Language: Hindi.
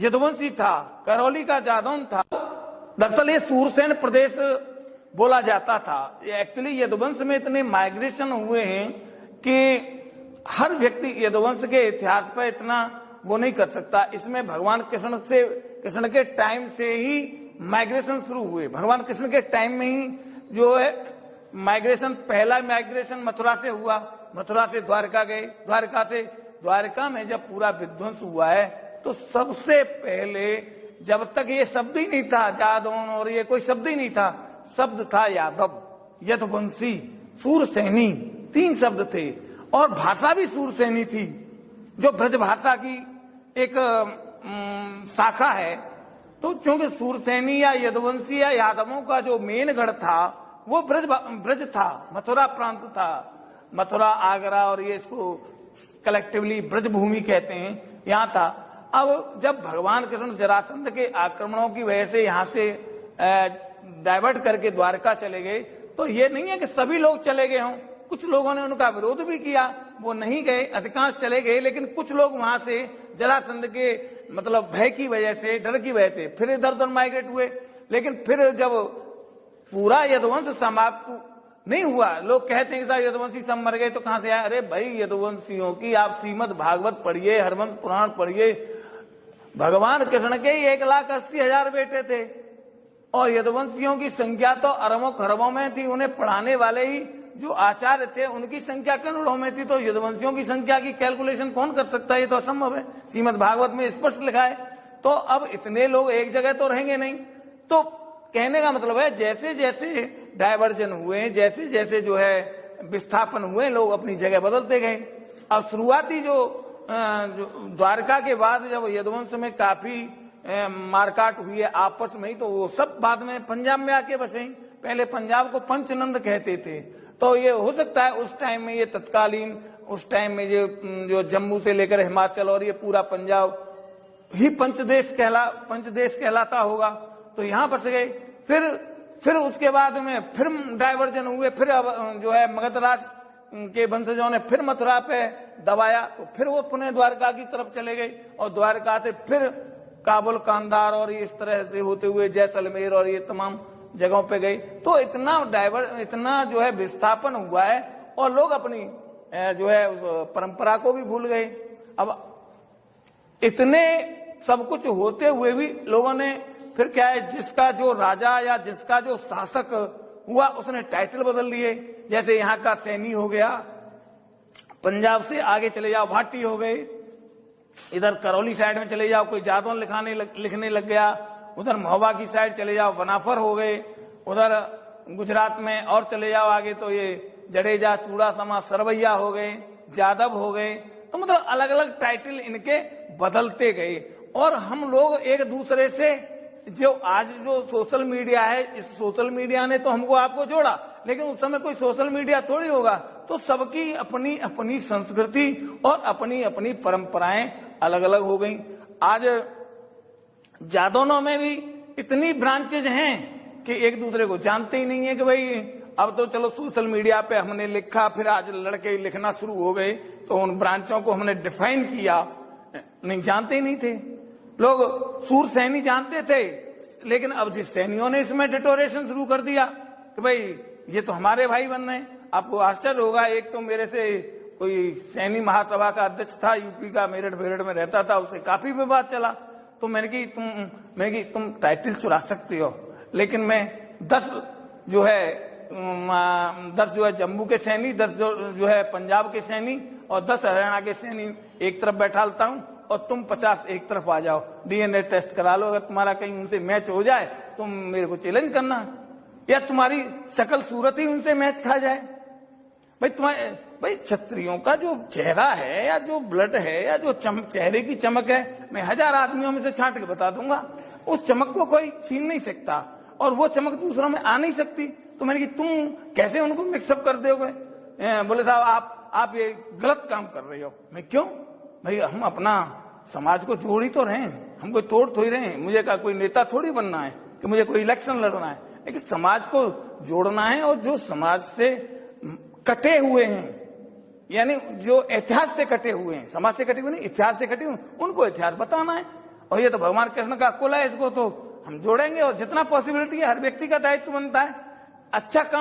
यदुवंशी था, करौली का जादौन था। दरअसल ये सूरसेन प्रदेश बोला जाता था। एक्चुअली यदुवंश में इतने माइग्रेशन हुए हैं कि हर व्यक्ति यदुवंश के इतिहास पर इतना वो नहीं कर सकता। इसमें भगवान कृष्ण के टाइम से ही माइग्रेशन शुरू हुए। भगवान कृष्ण के टाइम में ही जो है माइग्रेशन, पहला माइग्रेशन मथुरा से हुआ, मथुरा से द्वारका गए, द्वारका में जब पूरा विध्वंस हुआ है तो सबसे पहले, जब तक ये शब्द ही नहीं था जादौन और ये कोई शब्द ही नहीं था, शब्द था यादव, यदुवंशी, सूरसेनी, 3 शब्द थे। और भाषा भी सूरसेनी थी, जो ब्रज भाषा की एक शाखा है। तो चूंकि सूरसेनी या यदुवंशी या यादवों का जो मेन गढ़ था वो ब्रज था, मथुरा प्रांत था। मथुरा, आगरा और ये इसको कलेक्टिवली ब्रज भूमि कहते हैं, यहाँ था। अब जब भगवान कृष्ण जरासंध के आक्रमणों की वजह से यहाँ से डाइवर्ट करके द्वारका चले गए, तो ये नहीं है कि सभी लोग चले गए हों। कुछ लोगों ने उनका विरोध भी किया, वो नहीं गए, अधिकांश चले गए। लेकिन कुछ लोग वहां से जरासंध के मतलब भय की वजह से, डर की वजह से फिर इधर उधर माइग्रेट हुए। लेकिन फिर जब पूरा यदुवंश समाप्त नहीं हुआ, लोग कहते हैं कि यदुवंशी सब मर गए, तो कहां से आए? अरे भाई, यदुवंशियों की आप श्रीमद् भागवत पढ़िए, हरवंश पुराण पढ़िए। भगवान कृष्ण के 1,80,000 बेटे थे और यदुवंशियों की संख्या तो अरबों खरबों में थी। उन्हें पढ़ाने वाले ही जो आचार्य थे उनकी संख्या करोड़ों में थी। तो यदुवंशियों की संख्या की कैलकुलेशन कौन कर सकता है? ये तो असंभव है। श्रीमद् भागवत में स्पष्ट लिखा है। तो अब इतने लोग एक जगह तो रहेंगे नहीं। तो कहने का मतलब है, जैसे जैसे डायवर्जन हुए, जैसे जैसे जो है विस्थापन हुए, लोग अपनी जगह बदलते गए। अब शुरुआती जो द्वारका के बाद जब यदुवंश में काफी मारकाट हुई है आपस में ही, तो वो सब बाद में पंजाब में आके बसे। पहले पंजाब को पंचनंद कहते थे। तो ये हो सकता है उस टाइम में, ये तत्कालीन उस टाइम में जो जम्मू से लेकर हिमाचल और ये पूरा पंजाब ही पंचदेश कहलाता होगा। तो यहाँ बस गए। फिर उसके बाद में फिर डायवर्जन हुए। फिर अब जो है मगध राज के वंशजों ने फिर मथुरा पे दबाया, तो फिर वो पुनः द्वारका की तरफ चले गए और द्वारका से फिर काबुल, कांधार और इस तरह से होते हुए जैसलमेर और ये तमाम जगहों पे गए। तो इतना जो है विस्थापन हुआ है और लोग अपनी जो है परंपरा को भी भूल गए। अब इतने सब कुछ होते हुए भी लोगों ने फिर क्या है, जिसका जो राजा या जिसका जो शासक हुआ उसने टाइटल बदल लिए। जैसे यहाँ का सैनी हो गया, पंजाब से आगे चले जाओ भाटी हो गए, इधर करौली साइड में चले जाओ कोई जादौन लिखने लग गया, उधर महोबा की साइड चले जाओ वनाफर हो गए, उधर गुजरात में और चले जाओ आगे तो ये जडेजा, चूड़ासमा, सरवैया हो गए, जादव हो गए। तो मतलब अलग अलग टाइटल इनके बदलते गए। और हम लोग एक दूसरे से, जो आज जो सोशल मीडिया है, इस सोशल मीडिया ने तो हमको आपको जोड़ा, लेकिन उस समय कोई सोशल मीडिया थोड़ी होगा। तो सबकी अपनी अपनी संस्कृति और अपनी अपनी परंपराएं अलग अलग हो गई। आज जादौनों में भी इतनी ब्रांचेज हैं कि एक दूसरे को जानते ही नहीं है कि भाई अब तो चलो सोशल मीडिया पे हमने लिखा, फिर आज लड़के लिखना शुरू हो गए, तो उन ब्रांचों को हमने डिफाइन किया, नहीं जानते ही नहीं थे लोग। सूरसैनी जानते थे, लेकिन अब जिस सैनियों ने इसमें डिटोरेशन शुरू कर दिया कि भाई ये तो हमारे भाई बन रहे हैं। आपको आश्चर्य होगा, एक तो मेरे से कोई सैनी महासभा का अध्यक्ष था, यूपी का, मेरठ में रहता था, उससे काफी विवाद चला। तो मैंने कि तुम टाइटल चुरा सकती हो, लेकिन मैं 10 जो है जम्मू के सैनी, 10 जो है पंजाब के सैनी और 10 हरियाणा के सैनी एक तरफ बैठालता हूं और तुम 50 एक तरफ आ जाओ, डीएनए टेस्ट करा लो। अगर तुम्हारा कहीं उनसे मैच हो जाए तुम मेरे को चैलेंज करना, या तुम्हारी शक्ल सूरत ही उनसे मैच खा जाए। भाई क्षत्रियों का जो चेहरा है या जो ब्लड है या जो चेहरे की चमक है, मैं 1000 आदमियों में से छांट के बता दूंगा, उस चमक को कोई छीन नहीं सकता और वो चमक दूसरों में आ नहीं सकती। तो मैंने कि तुम कैसे उनको मिक्सअप कर दोगे? बोले साहब आप ये गलत काम कर रहे हो। मैं क्यों? भाई हम अपना समाज को जोड़ ही तो रहे हैं, हम कोई तोड़ थोड़ी रहे हैं। मुझे का कोई नेता थोड़ी बनना है कि मुझे कोई इलेक्शन लड़ना है, लेकिन समाज को जोड़ना है। और जो समाज से कटे हुए हैं, यानी जो इतिहास से कटे हुए हैं, समाज से कटे हुए नहीं, इतिहास से कटे हुए, उनको इतिहास बताना है। और ये तो भगवान कृष्ण का कुल है, इसको तो हम जोड़ेंगे और जितना पॉसिबिलिटी है हर व्यक्ति का दायित्व बनता है अच्छा काम